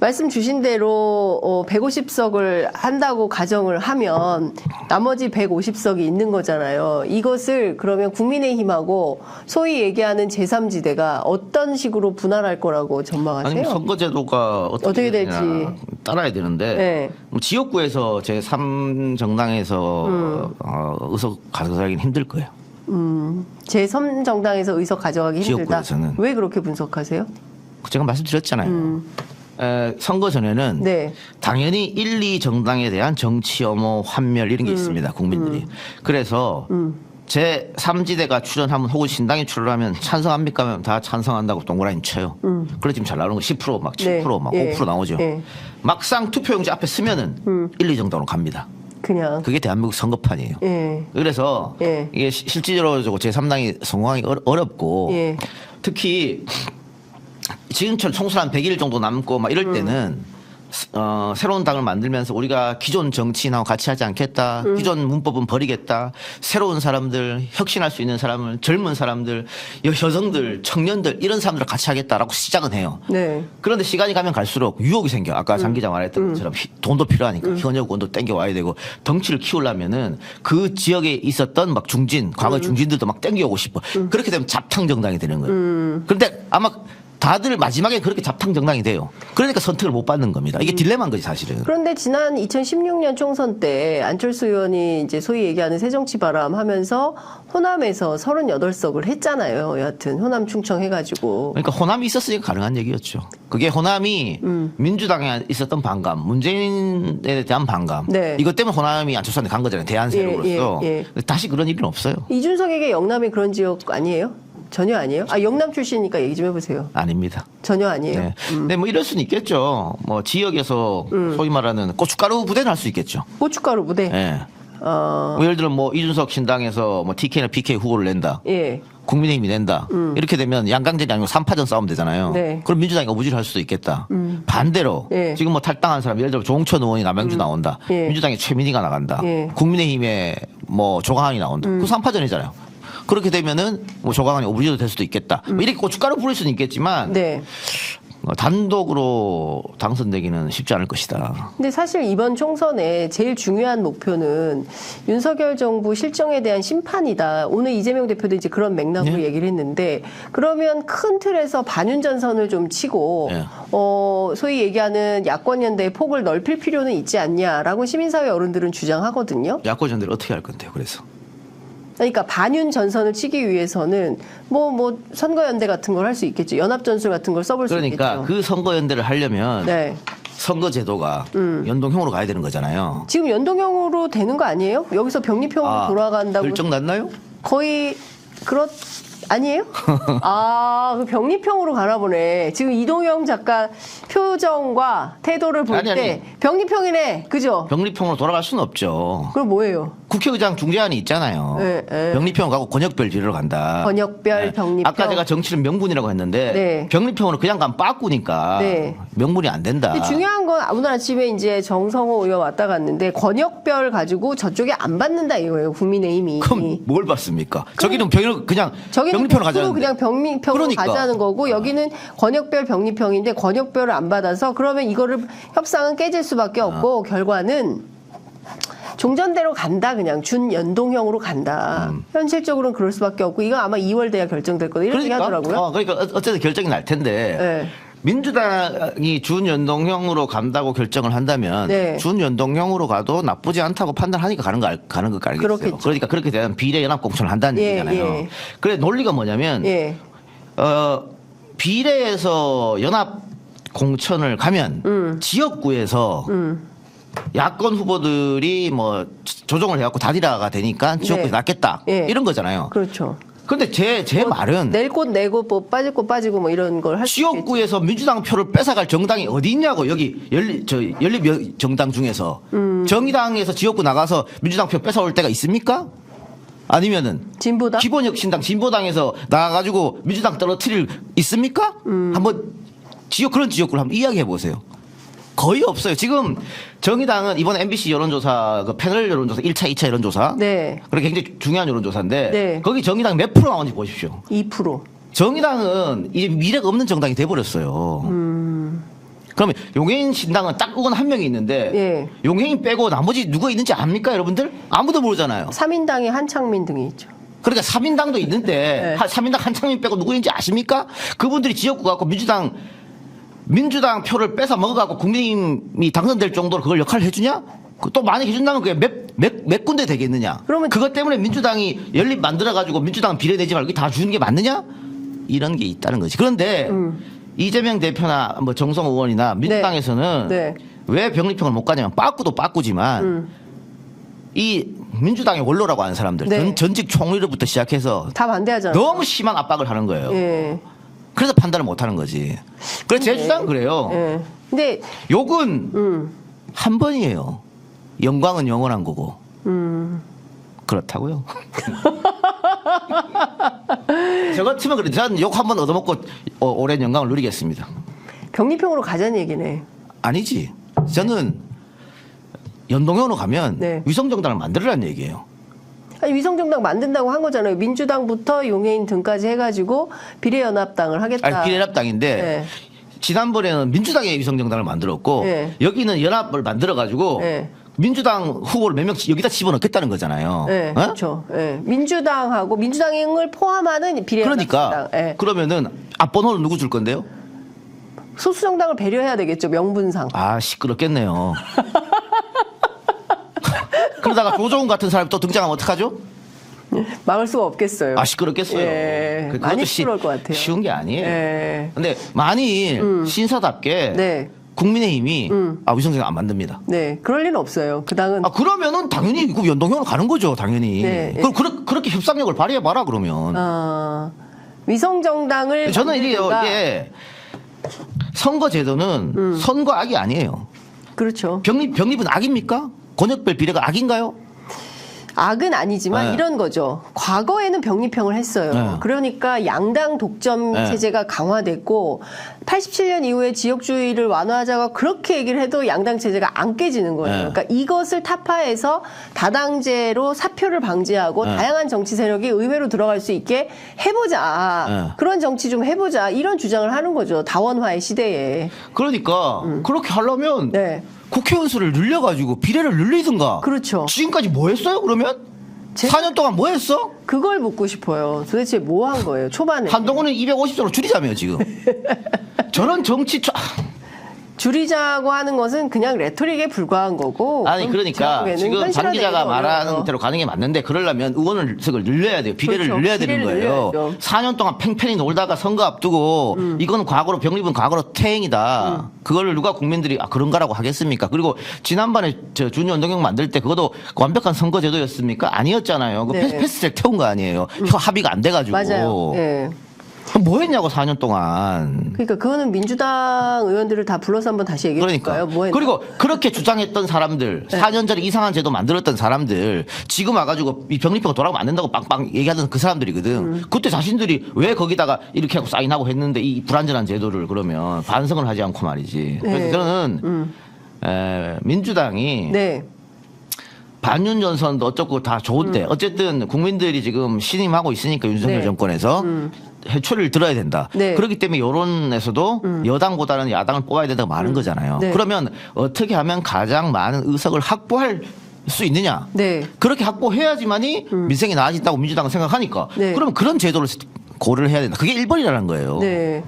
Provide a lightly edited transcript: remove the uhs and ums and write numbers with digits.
말씀 주신 대로 150석을 한다고 가정을 하면 나머지 150석이 있는 거잖아요. 이것을 그러면 국민의힘하고 소위 얘기하는 제3지대가 어떤 식으로 분할할 거라고 전망하세요? 아니 선거제도가 어떻게 될지 따라야 되는데 네. 지역구에서 제3정당에서 의석 가져가기는 힘들 거예요. 제3정당에서 의석 가져가기 힘들다. 지역구에서는. 왜 그렇게 분석하세요? 제가 말씀드렸잖아요. 선거 전에는 네. 당연히 1, 2정당에 대한 정치 혐오, 환멸 이런 게 있습니다. 국민들이. 그래서 제3지대가 출연하면 혹은 신당이 출연하면 찬성합니까 하면 다 찬성한다고 동그라미 쳐요. 그래 지금 잘 나오는 거 10% 막 7% 네. 막 예. 5% 나오죠. 예. 막상 투표용지 앞에 쓰면은 1, 2정당으로 갑니다. 그냥. 그게 대한민국 선거판이에요. 예. 그래서 예. 이게 실질적으로 제3당이 성공하기 어렵고 예. 특히 지금처럼 총선 한 100일 정도 남고 막 이럴 때는 새로운 당을 만들면서 우리가 기존 정치인하고 같이 하지 않겠다. 기존 문법은 버리겠다. 새로운 사람들, 혁신할 수 있는 사람을, 젊은 사람들, 여성들, 청년들 이런 사람들을 같이 하겠다라고 시작은 해요. 네. 그런데 시간이 가면 갈수록 유혹이 생겨. 아까 장 기자 말했던 것처럼 돈도 필요하니까 현역원도 땡겨와야 되고 덩치를 키우려면은 그 지역에 있었던 막 중진, 과거 중진들도 막 땡겨오고 싶어. 그렇게 되면 잡탕 정당이 되는 거예요. 그런데 아마 다들 마지막에 그렇게 잡탕 정당이 돼요. 그러니까 선택을 못 받는 겁니다. 이게 딜레마인 거지 사실은. 그런데 지난 2016년 총선 때 안철수 의원이 이제 소위 얘기하는 새정치바람 하면서 호남에서 38석을 했잖아요. 여하튼 호남 충청해가지고. 그러니까 호남이 있었으니까 가능한 얘기였죠. 그게 호남이 민주당에 있었던 반감, 문재인에 대한 반감. 네. 이것 때문에 호남이 안철수한테 간 거잖아요. 대안 세력으로서. 예. 다시 그런 일은 없어요. 이준석에게 영남이 그런 지역 아니에요? 전혀 아니에요? 아, 영남 출신이니까 얘기 좀 해보세요. 아닙니다. 전혀 아니에요? 네. 근데 뭐 이럴 수는 있겠죠. 뭐 지역에서 소위 말하는 고춧가루 부대는 할 수 있겠죠. 고춧가루 부대? 예. 뭐 예를 들어 뭐 이준석 신당에서 뭐 TK나 PK 후보를 낸다. 예. 국민의힘이 낸다. 이렇게 되면 양강전이 아니고 3파전 싸움 되잖아요. 네. 그럼 민주당이 어부지를 할 수도 있겠다. 반대로 예. 지금 뭐 탈당한 사람 예를 들어 조홍천 의원이 남양주 나온다. 예. 민주당의 최민희가 나간다. 예. 국민의힘의 뭐 조강환이 나온다. 그 3파전이잖아요. 그렇게 되면은 뭐 조강환이 어부지도 될 수도 있겠다. 뭐 이렇게 고춧가루 부릴 수는 있겠지만 네. 단독으로 당선되기는 쉽지 않을 것이다. 근데 사실 이번 총선에 제일 중요한 목표는 윤석열 정부 실정에 대한 심판이다. 오늘 이재명 대표도 이제 그런 맥락으로 얘기를 했는데 그러면 큰 틀에서 반윤 전선을 좀 치고 예. 소위 얘기하는 야권 연대의 폭을 넓힐 필요는 있지 않냐라고 시민사회 어른들은 주장하거든요. 야권전대를 어떻게 할 건데요? 그래서 그러니까 반윤 전선을 치기 위해서는 뭐 선거연대 같은 걸 할 수 있겠죠. 연합전술 같은 걸 써볼 수 그러니까 있겠죠. 그 선거연대를 하려면 네. 선거제도가 연동형으로 가야 되는 거잖아요. 지금 연동형으로 되는 거 아니에요? 여기서 병립형으로 돌아간다고. 결정 났나요? 거의 아니에요? 그 병립형으로 가나 보네. 지금 이동영 작가 표정과 태도를 볼 아니. 때 병립형이네. 그죠? 병립형으로 돌아갈 수는 없죠. 그럼 뭐예요? 국회의장 중재안이 있잖아요. 네, 네. 병립형을 가고 권역별 비례로 간다. 권역별, 병립형. 아까 제가 정치는 명분이라고 했는데 네. 병립형으로 그냥 가면 빠꾸니까 네. 명분이 안 된다. 근데 중요한 건 오늘 아침에 이제 정성호 의원 왔다 갔는데 권역별 가지고 저쪽에 안 받는다 이거예요. 국민의힘이. 그럼 뭘 받습니까? 저기는 그냥 저기는 병립형으로 100% 가자는데. 그냥 병립형으로 그러니까. 가자는 거고 여기는 권역별 병립형인데 권역별을 안 받아서 그러면 이거를 협상은 깨질 수밖에 없고 결과는 종전대로 간다. 그냥 준연동형으로 간다. 현실적으로는 그럴 수밖에 없고 이거 아마 2월 돼야 결정될 거다. 이렇게 하더라고요. 그러니까 어쨌든 결정이 날 텐데 네. 민주당이 준연동형으로 간다고 결정을 한다면 네. 준연동형으로 가도 나쁘지 않다고 판단하니까 가는 거 알겠어요. 그렇겠죠. 그러니까 그렇게 되면 비례 연합 공천을 한다는 예, 얘기잖아요. 예. 그래 논리가 뭐냐면 예. 비례에서 연합 공천을 가면 지역구에서 야권 후보들이 뭐 조정을 해갖고 다디라가 되니까 지역구에서 네. 낫겠다 예. 이런 거잖아요. 그렇죠. 근데 제 말은 낼 곳 내고 뭐 빠질 곳 빠지고 뭐 이런 걸 할 수 있겠지. 지역구에서 민주당 표를 뺏어갈 정당이 어디 있냐고 여기 연립 정당 중에서 정의당에서 지역구 나가서 민주당 표 뺏어올 때가 있습니까? 아니면은 진보당? 기본혁신당 진보당에서 나가가지고 민주당 떨어뜨릴 있습니까? 한번 그런 지역구를 한번 이야기해 보세요. 거의 없어요. 지금 정의당은 이번 MBC 여론조사 그 패널 여론조사 1차, 2차 여론조사 네. 그게 굉장히 중요한 여론조사인데 네. 거기 정의당 몇 프로 나오는지 보십시오. 2%. 정의당은 이제 미래가 없는 정당이 돼버렸어요. 그러면 용해인 신당은 딱 의원 한 명이 있는데 예. 용해인 빼고 나머지 누가 있는지 압니까 여러분들? 아무도 모르잖아요. 3인당에 한창민 등이 있죠. 그러니까 3인당도 있는데 네. 3인당 한창민 빼고 누구인지 아십니까? 그분들이 지역구 갖고 민주당 표를 뺏어 먹어갖고 국민이 당선될 정도로 그걸 역할을 해주냐? 또 많이 해준다면 그게 몇 군데 되겠느냐? 그러면 그것 때문에 민주당이 연립 만들어가지고 민주당 비례 내지 말고 다 주는 게 맞느냐? 이런 게 있다는 거지. 그런데 이재명 대표나 뭐 정성 의원이나 민주당에서는 네. 왜 병립형을 못 가냐면 빠꾸도 빠꾸지만 이 민주당의 원로라고 하는 사람들 네. 전직 총리로부터 시작해서 다 반대하잖아요. 너무 심한 압박을 하는 거예요. 예. 그래서 판단을 못 하는 거지. 그래서 제 주장은 그래요. 예. 근데 욕은 한 번이에요. 영광은 영원한 거고. 그렇다고요. 저 같으면 그래. 저는 욕 한 번 얻어먹고 오랜 영광을 누리겠습니다. 병립형으로 가자는 얘기네. 아니지. 저는 연동형으로 가면 네. 위성정당을 만들으라는 얘기예요. 아니, 위성정당 만든다고 한 거잖아요. 민주당부터 용해인 등까지 해가지고 비례연합당을 하겠다. 아니, 비례연합당인데 네. 지난번에는 민주당의 위성정당을 만들었고 네. 여기는 연합을 만들어가지고 네. 민주당 후보를 몇 명 여기다 집어넣겠다는 거잖아요. 네, 어? 그렇죠. 네. 민주당하고 민주당을 포함하는 비례연합당. 그러니까 네. 그러면은 앞번호를 누구 줄 건데요? 소수정당을 배려해야 되겠죠. 명분상. 아 시끄럽겠네요. 그러다가 조정훈 같은 사람이 또 등장하면 어떡하죠? 막을 수가 없겠어요. 아 시끄럽겠어요. 예, 그것도 많이 시끄러울 것 같아요. 쉬운 게 아니에요. 예. 근데 만일 신사답게 네. 국민의힘이 위성정당 안 만듭니다. 네. 그럴 리는 없어요. 그 당은. 그러면은 당연히 그 연동형으로 가는 거죠, 당연히. 네. 그럼 그렇게 협상력을 발휘해봐라 그러면. 위성정당을. 저는 만들든가. 이게 선거제도는 선거 악이 아니에요. 그렇죠. 병립은 악입니까? 권역별 비례가 악인가요? 악은 아니지만 네. 이런 거죠. 과거에는 병립형을 했어요. 네. 그러니까 양당 독점 네. 체제가 강화됐고 87년 이후에 지역주의를 완화하자고 그렇게 얘기를 해도 양당 체제가 안 깨지는 거예요. 네. 그러니까 이것을 타파해서 다당제로 사표를 방지하고 네. 다양한 정치 세력이 의회로 들어갈 수 있게 해보자. 네. 그런 정치 좀 해보자. 이런 주장을 하는 거죠. 다원화의 시대에. 그러니까 그렇게 하려면 네. 국회의원 수를 늘려가지고 비례를 늘리든가. 그렇죠. 지금까지 뭐 했어요 그러면? 4년 동안 뭐 했어? 그걸 묻고 싶어요. 도대체 뭐 한 거예요? 초반에. 한동훈은 250조로 줄이자며요 지금. 저런 정치 줄이자고 하는 것은 그냥 레토릭에 불과한 거고. 아니 그럼 그러니까 제가 보기에는 지금 반 현실화되기가 기자가 말하는 어려워요. 대로 가는 게 맞는데 그러려면 의원석을 늘려야 돼요. 비례를 그렇죠. 늘려야 되는 비례를 거예요. 늘려야죠. 4년 동안 팽팽히 놀다가 선거 앞두고 이건 과거로 병립은 과거로 퇴행이다. 그걸 누가 국민들이 그런가라고 하겠습니까? 그리고 지난번에 저 준연동형 만들 때 그것도 완벽한 선거 제도였습니까? 아니었잖아요. 그 네. 패스트트랙 태운 거 아니에요. 합의가 안 돼가지고. 맞아요. 예. 뭐 했냐고 4년 동안. 그러니까 그거는 민주당 의원들을 다 불러서 한번 다시 얘기해 줄까요? 그러니까. 뭐 했나? 그리고 그렇게 주장했던 사람들, 네. 4년 전에 이상한 제도 만들었던 사람들, 지금 와가지고 이 병립형 돌아가면 안 된다고 빵빵 얘기하던 그 사람들이거든. 그때 자신들이 왜 거기다가 이렇게 하고 사인하고 했는데 이 불안전한 제도를 그러면 반성을 하지 않고 말이지. 그래서 네. 저는 민주당이 네. 반윤 전선도 어쩌고 다 좋은데 어쨌든 국민들이 지금 신임하고 있으니까 윤석열 네. 정권에서 해초리를 들어야 된다. 네. 그렇기 때문에 여론에서도 여당보다는 야당을 뽑아야 된다고 말하는 거잖아요. 네. 그러면 어떻게 하면 가장 많은 의석을 확보할 수 있느냐? 네. 그렇게 확보해야지만이 민생이 나아진다고 민주당은 생각하니까 네. 그러면 그런 제도를 고려를 해야 된다. 그게 1번이라는 거예요. 네.